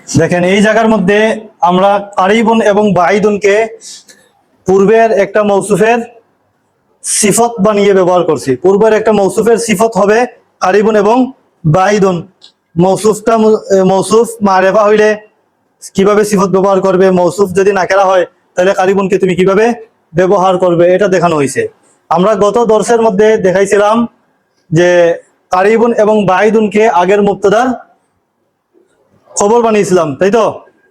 দেখেন এই জায়গার মধ্যে আমরা কারিবুন এবং বাইদুনকে পূর্বের একটা মৌসুফের সিফত বানিয়ে ব্যবহার করছি। পূর্বের একটা মৌসুফের সিফত হবে কারিবুন এবং বাইদুন। মৌসুফ মারেফা হইলে কিভাবে সিফত ব্যবহার করবে, মৌসুফ যদি নাকেরা হয় তাহলে কারিবুনকে তুমি কিভাবে ব্যবহার করবে, এটা দেখানো হয়েছে। আমরা গত দর্শের মধ্যে দেখাইছিলাম যে কারিবুন এবং বাইদুনকে আগের মুবতাদার খবর বানিয়েছিলাম, তাই তো।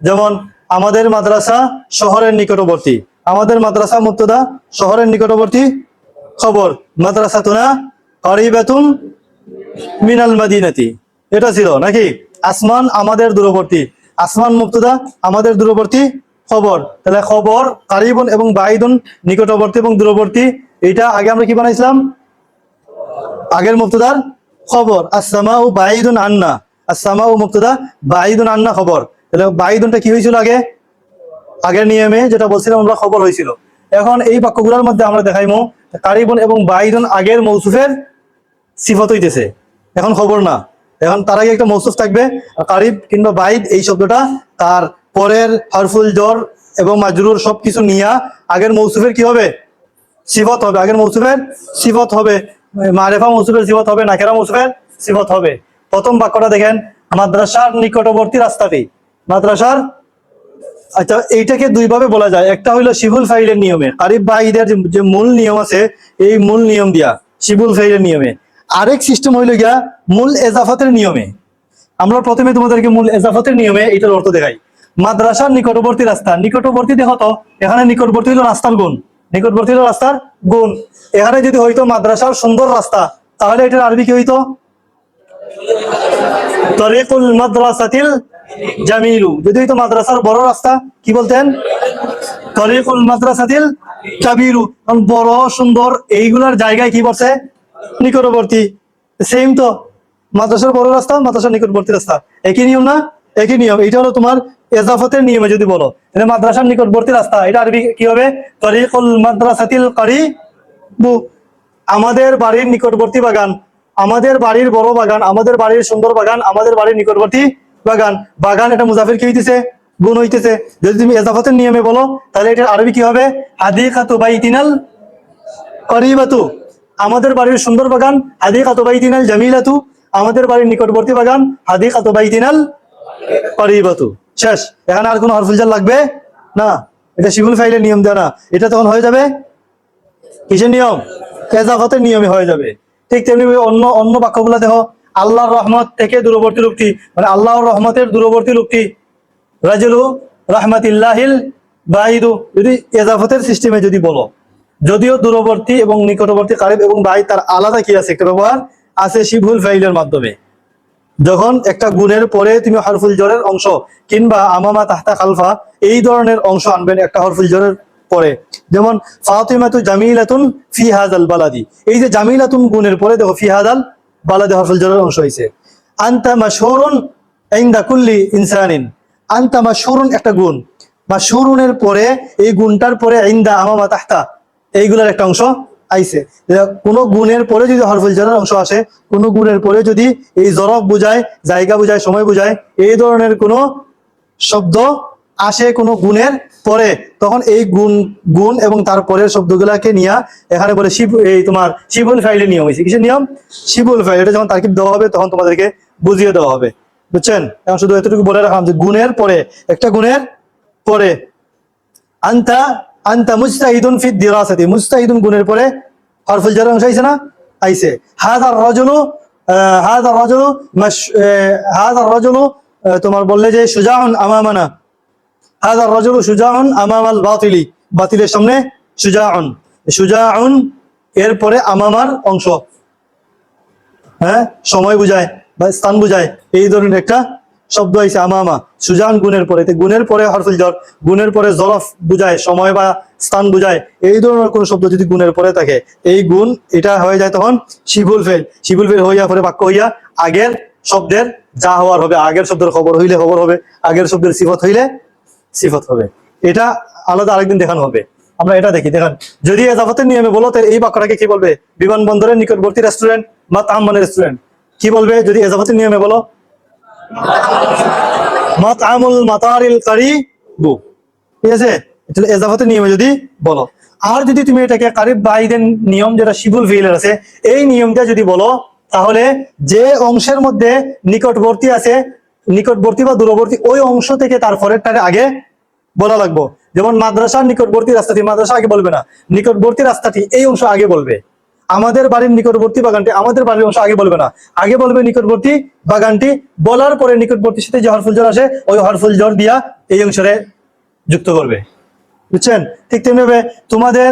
যেমন আমাদের মাদ্রাসা শহরের নিকটবর্তী, আমাদের মাদ্রাসা মুবতাদা শহরের নিকটবর্তী খবর, মাদ্রাসাতুনা কারিবাতুন মিনাল মাদিনাতি, এটা ছিল নাকি। আসমান আমাদের দূরবর্তী, আসমান মুবতাদা আমাদের দূরবর্তী খবর, তাহলে খবর কারিবুন এবং বাইদুন নিকটবর্তী এবং দূরবর্তী, এটা আগে আমরা কি বানাইছিলাম, আগের মুবতাদার খবর। আসসামাউ বাইদুন আন্না, আসসামাউ মুবতাদা বাইদুন আন্না খবর, তাহলে বাইদুনটা কি হয়েছিল আগে, আগের নিয়মে যেটা বলছিলাম আমরা খবর হয়েছিল। এখন এই বাক্যগুলোর মধ্যে আমরা দেখাইমু কারিবুন এবং বাইদুন আগের মৌসুফের সিফত হইতেছে, এখন খবর না। এখন তার আগে একটা মৌসুফ থাকবে, কারিব কিংবা বাইদ এই শব্দটা তার পরের হরফুল জর এবং মাজরুর সবকিছু নিয়ে আগের মৌসুফের কি হবে, সিফত হবে। আগের মৌসুফের সিফত হবে, মারেফা মৌসুফের সিফত হবে, নাকেরা মৌসুফের সিফত হবে। প্রথম বাক্যটা দেখেন, মাদ্রাসার নিকটবর্তী রাস্তাটি, মাদ্রাসার। আচ্ছা, এইটাকে দুই ভাবে বলা যায়, একটা হইলো শিবুল ফাইলের নিয়মে, কারিব বাইদের যে মূল নিয়ম আছে এই মূল নিয়ম দিয়া শিবুল ফাইলের নিয়মে। আরেক সিস্টেম হইলো গিয়া মূল এজাফাতের নিয়মে। আমরা প্রথমে তোমাদেরকে মূল এজাফাতের নিয়মে এইটার অর্থ দেখাই। মাদ্রাসার নিকটবর্তী রাস্তা, নিকটবর্তী দেখো তো, এখানে নিকটবর্তী হলো রাস্তার গুণ, নিকটবর্তী হলো রাস্তার গুণ। এখানে যদি হইতো মাদ্রাসার সুন্দর রাস্তা, তাহলে এটার আরবি কি হইতো, তরিকুল মাদ্রাসাতিল জামিলু। যদি হইতো মাদ্রাসার বড় রাস্তা, কি বলতেন, তরিকুল মাদ্রাসাতিল কাবিরু। বড় সুন্দর এইগুলার জায়গায় কি বলছে, নিকটবর্তী। সেম তো, মাদ্রাসার বড় রাস্তা, মাদ্রাসার নিকটবর্তী রাস্তা, একই নিয়ম না, একই নিয়ম। এটা হলো তোমার এজাফতের নিয়মে যদি বলো, তাহলে মাদ্রাসার নিকটবর্তী রাস্তা, এটা আরবি কি হবে, তরিকুল মাদ্রাসাতিল কারিবু। আমাদের বাড়ির নিকটবর্তী বাগান, আমাদের বাড়ির বড় বাগান, আমাদের বাড়ির সুন্দর বাগান, আমাদের বাড়ির নিকটবর্তী বাগান। বাগান এটা মুজাফির কি হইতেছে, গুণ হইতেছে। যদি তুমি এজাফতের নিয়মে বলো তাহলে এটা আরবি কি হবে, হাদিকাতু বাইতিনাল কারিবাতু। আমাদের বাড়ির সুন্দর বাগান, হাদিকাতু বাইতিনাল জামিলাতু। আমাদের বাড়ির নিকটবর্তী বাগান, হাদিকাতু বাইতিনাল কারিবাতু। শেষ। এখানে আর কোনো হরফুল জার লাগবে না, এটা শিবুল ফাইলের নিয়ম দেয় না, এটা তখন হয়ে যাবে কিসের নিয়ম, এজাফতের নিয়মে হয়ে যাবে। ঠিক তেমনি অন্য অন্য বাক্যগুলো দেখো, আল্লাহর রহমত থেকে দূরবর্তী লোকটি, মানে আল্লাহর রহমতের দূরবর্তী লোকটি, রাজুলু রাহমাতিল্লাহিল বাইদু। যদি এজাফতের সিস্টেমে যদি বলো, যদিও দূরবর্তী এবং নিকটবর্তী কারিব এবং বাইদ তার আলাদা কি আছে, একটা ব্যবহার আছে শিবুল ফাইলের মাধ্যমে। যখন একটা গুণের পরে তুমি হরফুল জরের অংশ কিংবা আমামা তাহতা খালফা এই ধরনের অংশ আনবেন একটা হরফুল জরের পরে, যেমন ফাতিমাতু জামিলাতুন ফি হাযাল বালাদি। এই যে জামিলাতুন গুণের পরে দেখো ফি হাযাল বালাদি হরফুল জরের অংশ হইছে। আনতা মাশহুরুন ইনদা কুল্লি ইনসানিন, আনতা মাশহুরুন একটা গুণ, মাশহুরুনের পরে এই গুণটার পরে ইনদা আমামা তাহতা এইগুলার একটা অংশ আইছে। কোন গুণের পরে যদি হরফুল জারের অংশ আসে, কোন গুণের পরে যদি এই জরফ বুঝায়, জায়গা বুঝায়, সময় বুঝায়, এই ধরনের কোন শব্দ আসে কোন গুণের পরে, তখন এই গুণ এবং তারপরের শব্দগুলাকে নিয়ে এখানে বলে এই তোমার শিবুল ফাইলের নিয়ম হয়েছে। কিসের নিয়ম, শিবুল ফাইল। এটা যখন তারকিব দেওয়া হবে তখন তোমাদেরকে বুঝিয়ে দেওয়া হবে, বুঝছেন। এখন শুধু এতটুকু বলে রাখলাম যে গুণের পরে, একটা গুণের পরে আনতা আনতা মুজতাহিদুন ফি দিরাসাতি, মুজতাহিদুন গুণের পরে হরফুল জার অংশ আইছে না, আইছে। হাযার রাজুলু, হাযার রাজুলু হাযার রাজুলু তোমার বললে যে শুজাউন আমামানা, হাযার রাজুলু শুজাউন আমামাল বাতিলি, বাতিলের সামনে শুজাউন, শুজাউন এর পরে আমামার অংশ, হ্যাঁ, সময় বুঝায় বা স্থান বুঝায়, এই ধরনের একটা শব্দ আইছে আমামা। সুজান গুণের পরে, গুণের পরে হরফুল জর, গুণের পরে জরফ বুঝায়, সময় বা স্থান বুঝায়, এই ধরনের কোন শব্দ যদি গুণের পরে থাকে, এই গুণ এটা হয়ে যায় তখন শিবুল ফেল। শিবুল ফেল হইয়া পরে বাক্য হইয়া আগের শব্দের যা হওয়ার হবে, আগের শব্দের খবর হইলে খবর হবে, আগের শব্দের সিফত হইলে সিফত হবে। এটা আলাদা আরেকদিন দেখানো হবে। আমরা এটা দেখি, দেখেন যদি এজাফতের নিয়মে বলো তাহলে এই বাক্যটাকে কি বলবে, বিমানবন্দরের নিকটবর্তী রেস্টুরেন্ট বা তাহমানের রেস্টুরেন্ট, কি বলবে যদি এজাফতের নিয়মে বলো, মাতআমুল মাতারিল কারিবু, ঠিক আছে? এটা এজাফাতের নিয়মে যদি বলো। আর যদি তুমি এটাকে কারিব বাইদের নিয়ম, যেটা শিবুল ফিলের আছে, এই নিয়মটা যদি বলো, তাহলে যে অংশের মধ্যে নিকটবর্তী আছে, নিকটবর্তী বা দূরবর্তী, ওই অংশ থেকে তারপরেরটারে আগে বলা লাগবো। যেমন মাদ্রাসার নিকটবর্তী রাস্তাটি, মাদ্রাসা আগে বলবে না, নিকটবর্তী রাস্তাটি এই অংশ আগে বলবে। আমাদের বাড়ির নিকটবর্তী বাগানটি, আমাদের বাড়ির অংশ আগে বলবে না, আগে বলবে নিকটবর্তী বাগানটি। বলার পরে নিকটবর্তীর সাথে যে হরফুল জর আসে, ওই হরফুল জর দিয়া এই অংশে যুক্ত করবে, বুঝছেন? ঠিক তেমনিভাবে তোমাদের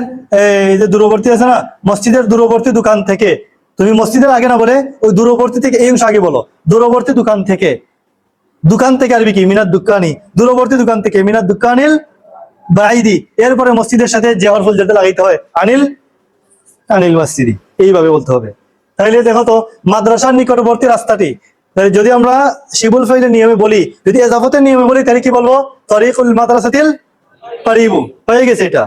এই যে দূরবর্তী আছে না, মসজিদের দূরবর্তী দোকান থেকে, তুমি মসজিদের আগে না বলে ওই দূরবর্তী থেকে এই অংশ আগে বলো। দূরবর্তী দোকান থেকে, দোকান থেকে আরবি কি? মিনাত দুকানি, দূরবর্তী দোকান থেকে মিনাত দুকানিল বাইদি। এরপরে মসজিদের সাথে যে হরফুল জরটা লাগাইতে হয়, আনিল আনিল মসজিদি, এইভাবে বলতে হবে। তাইলে দেখো তো, মাদ্রাসার নিকটবর্তী রাস্তাটি, তাহলে যদি আমরা শিবুল ফাইলের নিয়মে বলি, যদি এজাফতের নিয়মে বলি, তাহলে কি বলবো? তরিকুল মাদ্রাসাতিল কারিবু, হয়ে গেছে এটা,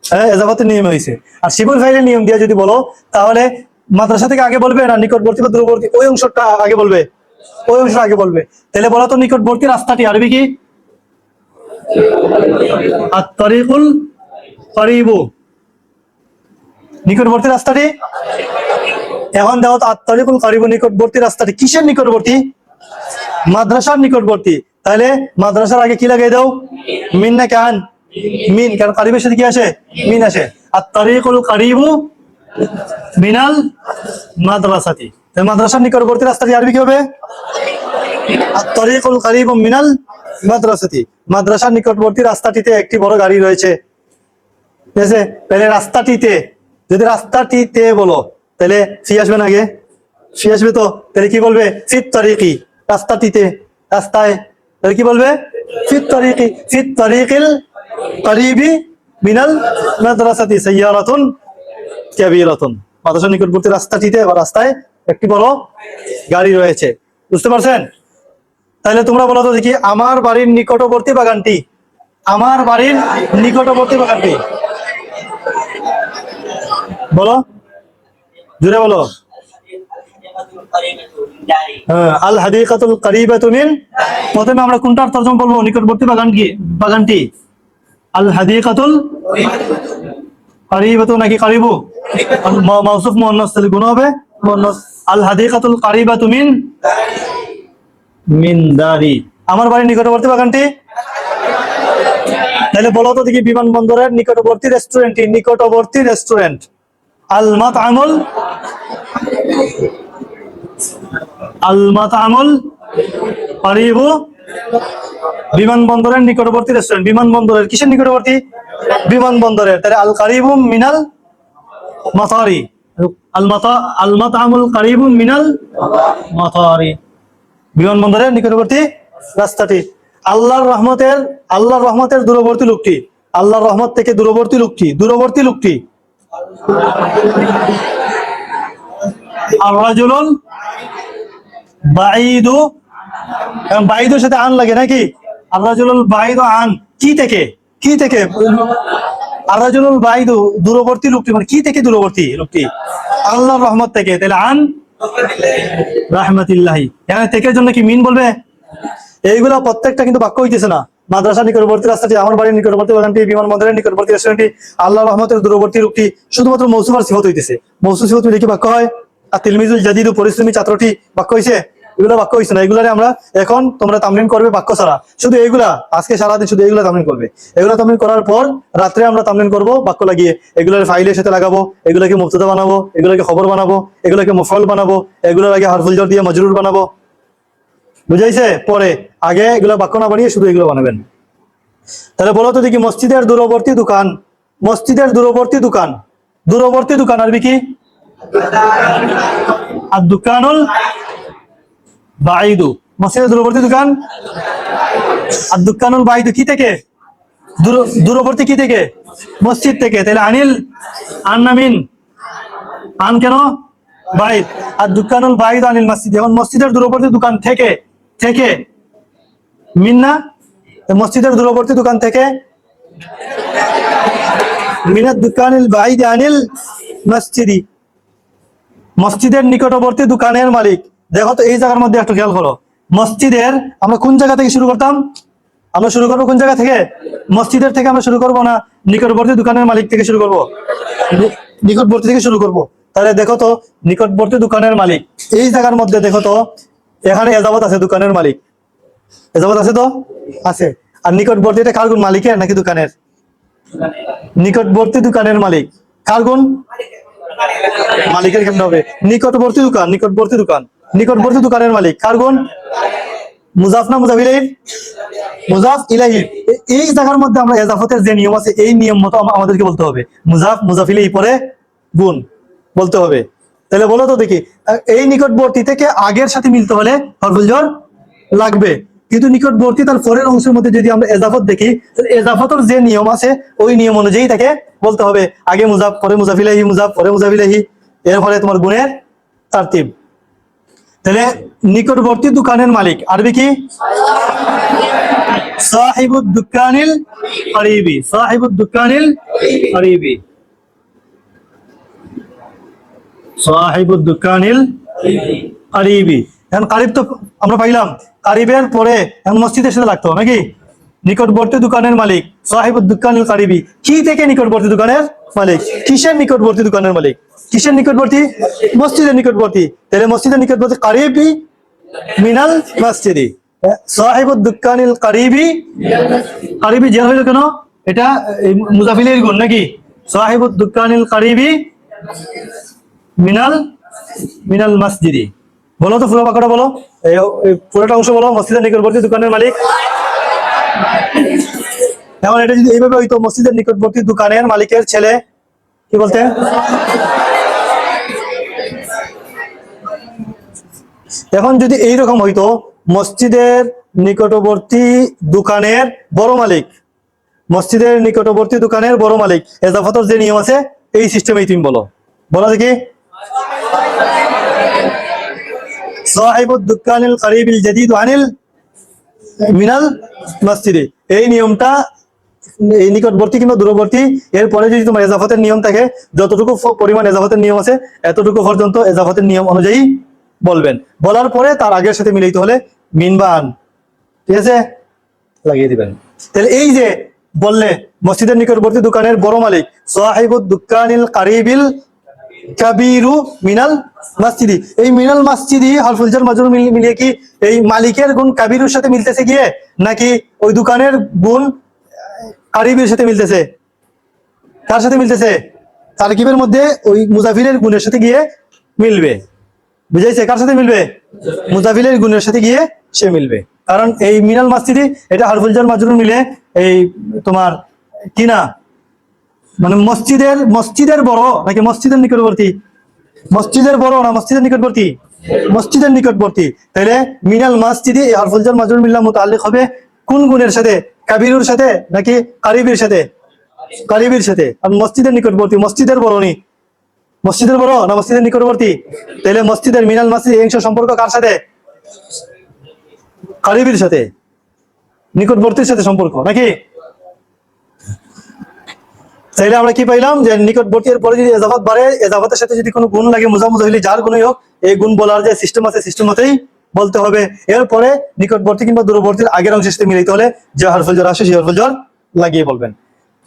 হ্যাঁ, এজাফতের নিয়ম হয়েছে। আর শিবুল ফাইলের নিয়ম দিয়ে যদি বলো, তাহলে মাদ্রাসা থেকে আগে বলবে না নিকটবর্তী বা দূরবর্তী, ওই অংশটা আগে বলবে, ওই অংশ আগে বলবে। তাহলে বলো তো, নিকটবর্তী রাস্তাটি আরবি কি? আত-তরিকুল কারিবু, নিকটবর্তী রাস্তাটি। এখন দেখো তো, আত-তরিকুল কারিবু নিকটবর্তী রাস্তাটি কিসের নিকটবর্তী? মাদ্রাসার নিকটবর্তী। তাহলে মাদ্রাসার আগে কি লাগাই দাও? মিন না কান? মিন, কারণ কারিবের সাথে কি আসে? মিন আসে। আত-তরিকুল কারিবু মিনাল মাদ্রাসাতি, মাদ্রাসার নিকটবর্তী রাস্তাটি আরবি কি হবে? আত-তরিকুল কারিবু মিনাল মাদ্রাসাতি, মাদ্রাসার নিকটবর্তী রাস্তাটিতে একটি বড় গাড়ি রয়েছে, ঠিক আছে? তাহলে রাস্তাটিতে, যদি রাস্তাটিতে বলো, তাহলে ফি আসবে না আগে? ফি আসবে তো, তাহলে কি বলবে? ফিত তরিকি, রাস্তাটিতে, রাস্তায়, তাহলে কি বলবে? ফিত তরিকি, ফিত তরিকিল কারিবি মিনাল মাদ্রাসাতি সাইয়ারাতুন কাবীরাতুন, মাদ্রাসার নিকটবর্তী রাস্তাটিতে বা রাস্তায় একটি বড় গাড়ি রয়েছে, বুঝতে পারছেন? তাহলে তোমরা বলো তো দেখি, আমার বাড়ির নিকটবর্তী বাগানটি, আমার বাড়ির নিকটবর্তী বাগানটি, বলো, জুড়ে বলো। হ্যাঁ, আল হাদিকাতুল কারিবাতু মিন, প্রথমে আমরা কোনটার তরজমা বলবো? নিকটবর্তী বাগান কি? বাগানটি আল হাদিকাতুল কারিবাতু নাকি কারিবু? মাউসুফ মুআন্নাস, তাহলে গুণ হবে মুআন্নাস। আল হাদিকাতুল কারিবাতু মিন মিন দারি, আমার বাড়ির নিকটবর্তী বাগানটি। তাহলে বলো তো দেখি, বিমানবন্দরের নিকটবর্তী রেস্টুরেন্টটি, নিকটবর্তী রেস্টুরেন্ট আল মাতআমুল, আল মাতআমুল কারিবু, বিমানবন্দরের নিকটবর্তী রেস্টুরেন্ট। বিমানবন্দরের কিসের নিকটবর্তী? বিমানবন্দরের। তাহলে আল কারিবু মিনাল মাতারি, আল মাতআমুল কারিবু মিনাল মাতারি, বিমানবন্দরের নিকটবর্তী রাস্তাটি। আল্লাহর রহমতের দূরবর্তী লোকটি, আল্লাহর রহমত থেকে দূরবর্তী লোকটি, দূরবর্তী লোকটি আর-রাজুলুল বাঈদু, বাঈদুর সাথে আন লাগে নাকি? আর-রাজুলুল বাঈদু আন, কি থেকে? কি থেকে? আর-রাজুলুল বাঈদু, দূরবর্তী লোকটি, মানে কি থেকে দূরবর্তী লোকটি? আল্লাহর রহমত থেকে। তাহলে আন রাহমাতিল্লাহি, এখানে থেকে জন্য কি মিন বলবে? এইগুলা প্রত্যেকটা কিন্তু বাক্য হইতেছে না। মাদ্রাসার নিকটবর্তী রাস্তাটি, আমার বাড়ির নিকটবর্তী বাগানটি, বিমানবন্দরের নিকটবর্তী রেস্টুরেন্টটি, আল্লাহর রহমতের দূরবর্তী লোকটি, শুধুমাত্র মৌসুফ আর সিফাত হইতেছে। মৌসুফ সিফাত মিলে কি বাক্য হয়? আর তিলমিজুল জাদিদু, পরিশ্রমী ছাত্রটি, বাক্য হইছে? এগুলো বাক্য হইছে না। এগুলারে আমরা এখন তোমরা তামরিন করবে বাক্য ছাড়া, শুধু এইগুলা আজকে সারাদিন শুধু এগুলা তামরিন করবে। এগুলা তামরিন করার পর রাত্রে আমরা তামরিন করব বাক্য লাগিয়ে, এগুলার ফাইলের সাথে লাগাবো, এগুলাকে মুবতাদা বানাবো, এগুলাকে খবর বানাবো, এগুলাকে মুফআল বানাবো, এগুলোর আগে হারফুল জর দিয়ে মাজরুর বানাবো, বুঝাইছে? পরে আগে এগুলো বাক্য না বানিয়ে শুধু এগুলো বানাবেন। তাহলে বলো তো দেখি, মসজিদের দূরবর্তী দোকান, মসজিদের দূরবর্তী দোকান, দূরবর্তী দোকান আরবি কি? আর দোকানুল বাঈদু, মসজিদের দূরবর্তী দোকান। আর দোকানুল বাঈদু কি থেকে? দূরবর্তী কি থেকে? মসজিদ থেকে। তাহলে আনিল, আন না মিন? আন কেন? বাইদ। আর দোকানুল বাঈদু আনিল মসজিদ, এখন মসজিদের দূরবর্তী দোকান থেকে, থেকে মিন না? মসজিদের দূরবর্তী দোকান থেকে মিনাত দোকানিল বাঈদ আনিল মসজিদি, মসজিদের নিকটবর্তী দোকানের মালিক। দেখো তো এই জায়গার মধ্যে একটু খেয়াল করো, মসজিদের আমরা কোন জায়গা থেকে শুরু করতাম? আমরা শুরু করবো কোন জায়গা থেকে? মসজিদের থেকে আমরা শুরু করবো না নিকটবর্তী দোকানের মালিক থেকে শুরু করবো? নিকটবর্তী থেকে শুরু করব। তাহলে দেখো তো নিকটবর্তী দোকানের মালিক, এই জায়গার মধ্যে দেখো তো এখানে এজাবত আছে দোকানের মালিক, এজাবত আছে তো আছে। আর নিকটবর্তী এটা কার গুণ, মালিকের নাকি দোকানের? নিকটবর্তী দোকানের মালিক কার গুণ? মালিকের কেমন হবে? নিকটবর্তী দোকান, নিকটবর্তী দোকান, নিকটবর্তী দোকানের মালিক কার গুণ? মুজাফ না মুজাফ ইলাইহি? মুজাফ ইলাইহি। এই জায়গার মধ্যে আমরা এজাফতের যে নিয়ম আছে এই নিয়ম মতো আমাদেরকে বলতে হবে, মুজাফ মুজাফ ইলাইহি পরে গুণ বলতে হবে। তাহলে বলো তো দেখি, এই নিকটবর্তী থেকে আগের সাথে মিলতে হলে হরফুল জর লাগবে, কিন্তু নিকটবর্তী তার পরের অংশের মধ্যে যদি আমরা এজাফত দেখি, এজাফতের যে নিয়ম আছে ওই নিয়ম অনুযায়ী তাকে বলতে হবে, আগে মুজাফ পরে মুজাফ ইলাইহি, মুজাফ পরে মুজাফ ইলাইহি, এরপরে তোমার গুণের তারতিব। তাহলে নিকটবর্তী দোকানের মালিক আরবি কি? সাহিবুদ দুকানিল করিবি, সাহিবুদ দুকানিল করিবি, সাহিবুদ দুকানিল করিবি। এখন কারিব তো আমরা পাইলাম, কারিবের পরে এখন মসজিদের সাথে লাগতো নাকি? নিকটবর্তী দোকানের মালিক সাহিবুদ দুকানিল করিবি, কি থেকে নিকটবর্তী দোকানের মালিক? কিসের নিকটবর্তী দোকানের মালিক? কিসের নিকটবর্তী? মসজিদের নিকটবর্তী। তাহলে মসজিদের নিকটবর্তী করিবি মিনাল মসজিদি, সাহিবুদ দুকানিল করিবি। করিবি জের হইল কেন? এটা মুজাফিলের গুণ নাকি? সাহিবুদ দুকানিল করিবি মিনাল মিনাল মসজিদি। বলো তো পুরো বাক্যটা বলো, পুরোটা অংশ বলো, মসজিদের নিকটবর্তী দোকানের মালিক। এখন এটা যদি এইভাবে হইতো মসজিদের নিকটবর্তী দোকানের মালিকের ছেলে, কি বলতে? এখন যদি এইরকম হইতো মসজিদের নিকটবর্তী দোকানের বড় মালিক, মসজিদের নিকটবর্তী দোকানের বড় মালিক, এজাফতের যে নিয়ম আছে এই সিস্টেমেই তুমি বলো, বলো দেখি। সাহিবুদ দুকানিল করিবিল জাদিদ আনিল মিনাল মসজিদে, এই নিয়মটা এই নিকটবর্তী কিংবা দূরবর্তী এরপরে যদি তোমার এজাফতের নিয়ম থাকে, যতটুকু পরিমাণ এজাফতের নিয়ম আছে এতটুকু পর্যন্ত এজাফতের নিয়ম অনুযায়ী বলবেন, বলার পরে তার আগের সাথে মিলাইতে হলে মিনবান, ঠিক আছে, লাগিয়ে দিবেন। তাহলে এই যে বললে মসজিদের নিকটবর্তী দোকানের বড় মালিক সাহিবুদ দুকানিল করিবিল কাবিরু মিনাল মসজিদি, এই মিনাল মসজিদি হরফুল জার মাজরুর মিলিয়ে কি এই মালিকের গুণ কাবিরুর সাথে মিলতেছে গিয়ে, নাকি ওই দোকানের গুণ কারিবির সাথে মিলতেছে? কার সাথে মিলতেছে? তারকিবের মধ্যে ওই মুজাফিলের গুণের সাথে গিয়ে মিলবে, বুঝাইছে? কার সাথে মিলবে? মুজাফিলের গুণের সাথে গিয়ে সে মিলবে, কারণ এই মিনাল মসজিদি এটা হরফুল জার মাজরুর মিলে এই তোমার কিনা মানে মসজিদের বড় নাকি মসজিদের নিকটবর্তী? মসজিদের বড় না মসজিদের নিকটবর্তী? মসজিদের নিকটবর্তী। তাহলে মিনাল মসজিদি হরফুল জার মাজরুর মিল্লাহ মুতাআল্লিক হবে কোন গুণের সাথে? কাবিরুর সাথে নাকি কারিবির সাথে? কারিবির সাথে। আর মসজিদের নিকটবর্তী, মসজিদের বড় নি, মসজিদের বড় না মসজিদের নিকটবর্তী? তাহলে মসজিদের মিনাল মসজিদ এই অংশ সম্পর্ক কার সাথে? কারিবির সাথে, নিকটবর্তীর সাথে সম্পর্ক নাকি? তাইলে আমরা কি পাইলাম যে নিকটবর্তী এর পরে যদি এজাফত বাড়ে, এজাফতের সাথে যদি কোনো গুণ লাগে মুজাফিলি যার গুণই হোক, এই গুণ বলার যে সিস্টেম আছে সিস্টেম মতেই বলতে হবে। এরপরে নিকটবর্তী কিংবা দূরবর্তীর আগের অংশের সাথে মিলাইতে হলে যে হরফুল জর আসে সেই হরফুল জর লাগিয়ে বলবেন।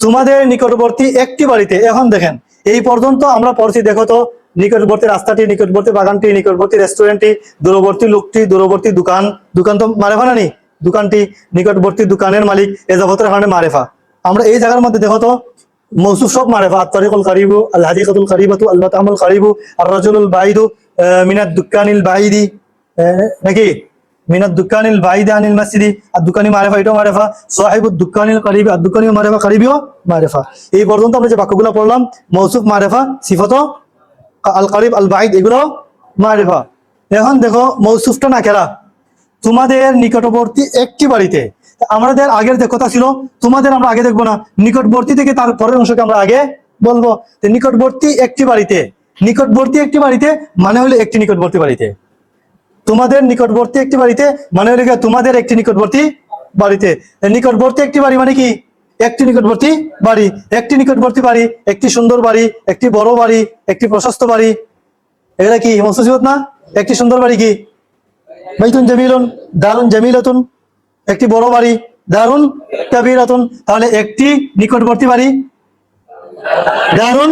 তোমাদের নিকটবর্তী একটি বাড়িতে, এখন দেখেন এই পর্যন্ত আমরা পড়ছি, দেখো তো নিকটবর্তী রাস্তাটি, নিকটবর্তী বাগানটি, নিকটবর্তী রেস্টুরেন্টটি, দূরবর্তী লোকটি, দূরবর্তী দোকান, দোকান তো মারেফা না নি, দোকানটি, নিকটবর্তী দোকানের মালিক, এজাফতের কারণে মারেফা। আমরা এই জায়গার মধ্যে দেখো তো মৌসুফ সব মারেফা, আত-তারিকুল করিবু, আল হাদিকাতুল করিবাতু, আল মাতামুল করিবু, আর রাজুলুল বাইদু মিনাদ দুকানিল বাইদি, নাকি মিনাদ দুকানিল বাইদি আনিল মসজিদি, আর দোকানি মারেফা, এটাও মারেফা। সাহিবুদ দুকানিল করিবি, আর দোকানিও মারেফা, করিবিও মারেফা। এই পর্যন্ত আমরা যে বাক্যগুলো পড়লাম মৌসুফ মারেফা, সিফাত আল করিব আল বাইদ এগুলো মারেফা। এখন দেখো মৌসুফটা না কেরা, তোমাদের নিকটবর্তী একটি বাড়িতে, আমাদের আগের যে কথা ছিল তোমাদের আমরা আগে দেখবো না, নিকটবর্তী থেকে তার পরের অংশকে আমরা আগে বলবো। নিকটবর্তী একটি বাড়িতে, নিকটবর্তী একটি বাড়িতে মানে হলো একটি নিকটবর্তী বাড়িতে, তোমাদের নিকটবর্তী একটি বাড়িতে মানে হলো তোমাদের একটি নিকটবর্তী বাড়িতে। নিকটবর্তী একটি বাড়ি মানে কি? একটি নিকটবর্তী বাড়ি, একটি নিকটবর্তী বাড়ি, একটি সুন্দর বাড়ি, একটি বড় বাড়ি, একটি প্রশস্ত বাড়ি, এগুলা কি মৌসুফ না? একটি সুন্দর বাড়ি কি? বাইতুন জামিলুন, দারুন জামিলাতুন, একটি বড় বাড়ি, দারুন কাবীরাতুন, তাহলে একটি নিকটবর্তী বাড়ি, দারুন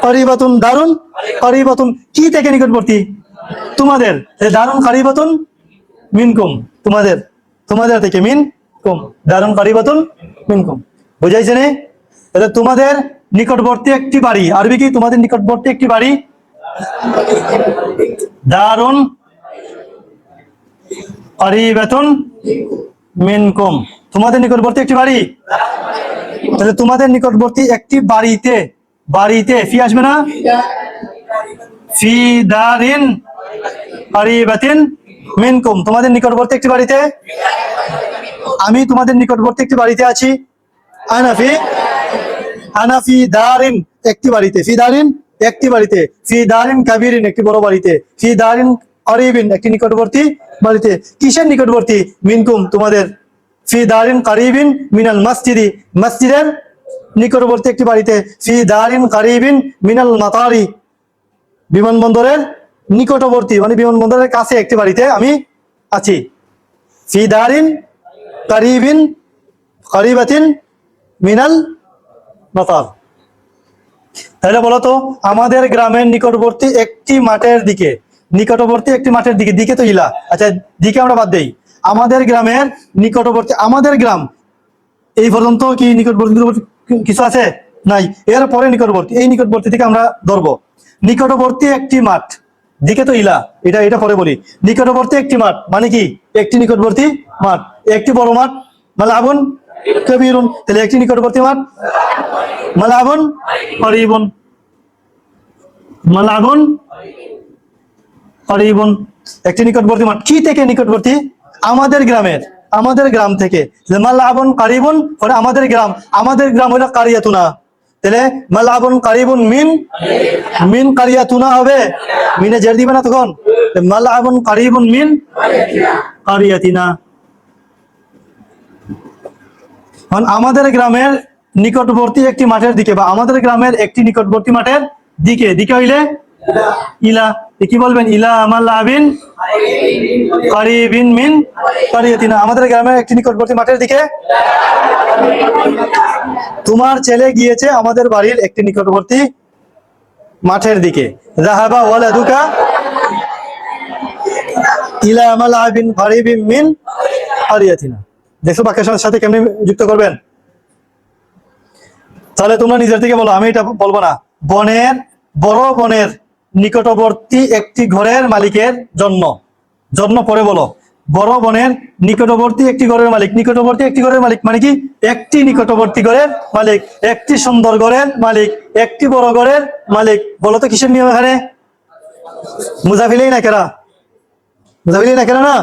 করিবাতুন, দারুন করিবাতুন কি থেকে নিকটবর্তী? তোমাদের। দারুন করিবাতুন মিনকুম, তোমাদের, তোমাদের থেকে, মিনকুম, দারুন করিবাতুন মিনকুম। বুঝাইছে নে? তাহলে তোমাদের নিকটবর্তী একটি বাড়ি, আরবি কি? তোমাদের নিকটবর্তী একটি বাড়ি, দারুন করিবাতুন মিনকুম, তোমাদের নিকটবর্তী একটি বাড়ি। তাহলে তোমাদের নিকটবর্তী একটি বাড়িতে, বাড়িতে ফি আসবে না? ফি দারিন করিবাতিন মিনকুম, তোমাদের নিকটবর্তী একটি বাড়িতে, আমি তোমাদের নিকটবর্তী একটি বাড়িতে আছি। আনাফি, আনাফি দারিন, একটি বাড়িতে, ফি দারিন একটি বাড়িতে, ফি দারিন কাবিরিন একটি বড় বাড়িতে, ফি দারিন করিবিন একটি নিকটবর্তী বাড়িতে। কিসের নিকটবর্তী? মিনকুম, তোমাদের। ফি দারিন করিবিন মিনাল মসজিদি, মসজিদের নিকটবর্তী একটি বাড়িতে। ফি দারিন করিবিন মিনাল মাতারি, বিমানবন্দরের নিকটবর্তী মানে বিমানবন্দরের কাছে একটি বাড়িতে আমি আছি। ফি দারিন করিবিন করিবাতিন মিনাল মাতার। তাহলে বলতো আমাদের গ্রামের নিকটবর্তী একটি মাঠের দিকে, নিকটবর্তী একটি মাঠের দিকে, দিকে তো ইলা, আচ্ছা দিকে আমরা বাদ দেই, আমাদের গ্রামের নিকটবর্তী, আমাদের গ্রাম এই পর্যন্ত কি নিকটবর্তী কিছু আছে? নাই। এর পরে নিকটবর্তী, এই নিকটবর্তী থেকে আমরা ধরবো নিকটবর্তী একটি মাঠ, দিকে তো ইলা, এটা এটা পরে বলি। নিকটবর্তী একটি মাঠ মানে কি? একটি নিকটবর্তী মাঠ, একটি বড় মাঠ, মালাবুন কবিরুন, তাহলে একটি নিকটবর্তী মাঠ, মালাবুন করিবুন, মালাবুন করিবুন, একটি নিকটবর্তী মাঠ। কি থেকে নিকটবর্তী? আমাদের গ্রামের, আমাদের গ্রাম থেকে। মালাবুন করিবুন, পরে আমাদের গ্রাম, আমাদের গ্রাম হলো কারিয়াতুনা, তাহলে মালাবুন করিবুন মিন, মিন কারিয়াতুনা হবে, মিনে জের দিবে না তখন, মালাবুন করিবুন মিন কারিয়াতিনা। আমাদের গ্রামের নিকটবর্তী একটি মাঠের দিকে, বা আমাদের গ্রামের একটি নিকটবর্তী মাঠের দিকে, দিকে হইলে ইলা, কি বলবেন? ইলা মালাবিন করিবিন মিন কারিয়াতিনা, আমাদের গ্রামের একটি নিকটবর্তী মাঠের দিকে। তোমার ছেলে গিয়েছে আমাদের বাড়ির একটি নিকটবর্তী মাঠের দিকে। যাহাবা ওয়ালাদুকা ইলা মালাবিন করিবিন মিন কারিয়াতিনা। দেখো বাক্যের সাথে কেমনি যুক্ত করবেন। তাহলে তোমরা নিজের থেকে বলো, আমি এটা বলবো না। বনের, বড় বনের নিকটবর্তী একটি ঘরের মালিকের জন্য, জন্য পরে বলো। বড় বনের নিকটবর্তী একটি ঘরের মালিক, নিকটবর্তী একটি ঘরের মালিক মানে কি? একটি নিকটবর্তী ঘরের মালিক, একটি সুন্দর ঘরের মালিক, একটি বড় ঘরের মালিক। বলো তো কিসের নিয়ম এখানে? মুজাফিলেই না কেরা, মুজাফিলেই না কেরা না।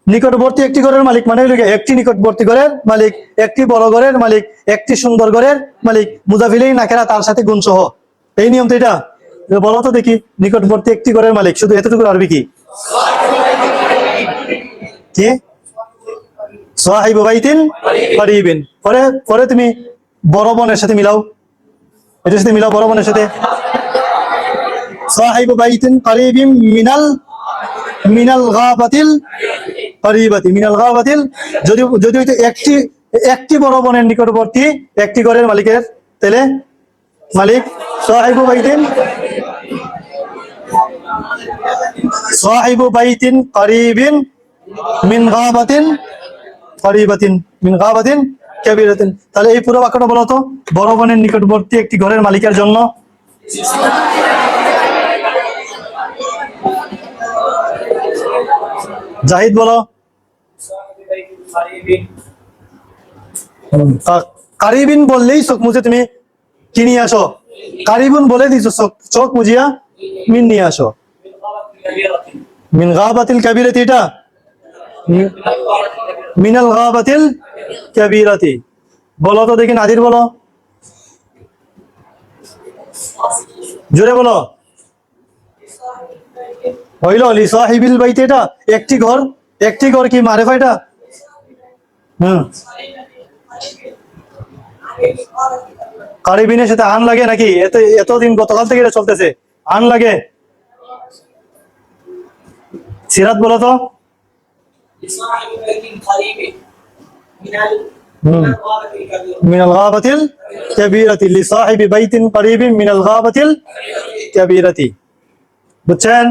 নিকটবর্তী একটি ঘরের মালিক মানে হলো একটি নিকটবর্তী ঘরের মালিক, একটি বড় ঘরের মালিক, একটি সুন্দর ঘরের মালিক, মুজাফিলেই না কেরা তার সাথে গুণ সহ। এই নিয়ম তো এটা। বলো তো দেখি, নিকটবর্তী একটি ঘরের মালিক, শুধু এতটুকু আরবি কি? কি? সাহিবু বাইতিন করিবিন। পরে পরে তুমি বড় বোনের সাথে মিলাও, এটার সাথে মিলাও, বড় বোনের সাথে। সাহিবু বাইতিন করিবিন মিনাল, মিনাল গাবাতিল করিবাতি, মিনাল গাবাতিল, যদি যদি একটি, একটি বড় বোনের নিকটবর্তী একটি ঘরের মালিকের, তাহলে মালিক সাহিবু বাইতিন, সাহিবু বাইতিন করিবিন মিন গাবাতিন করিবাতিন, মিন গাবাতিন কাবীরাতিন। তাহলে এই পুরো বাক্যটা বলো তো, বড় বোনের নিকটবর্তী একটি ঘরের মালিকের জন্য। জাহিদ বলো। কারিবিন বললেই চোখ মুছে তুমি কি নিয়ে আসো? কারিবুন বলে দিছো, চোখ মুজিয়া মিন নিয়ে আসো। মিন গাবাতিল কাবীরাতি, এটা মিনাল গাবাতিল কাবীরাতি। বলো তো দেখি, নাদির বলো, জোরে বলো। হইল লি সাহিবিল বাইত, এটা একটি ঘর, একটি ঘর কি মারেফা এটা? কারিবিনের সাথে আন লাগে নাকি? এতদিন গতকাল থেকে এটা চলতেছে, আন লাগে। সিরাত বলো তো। لصاحب بيت قريب من الغابة الكبيرة. من الغابة الكبيرة لصاحب بيت قريب من الغابة الكبيرة বুঝছেন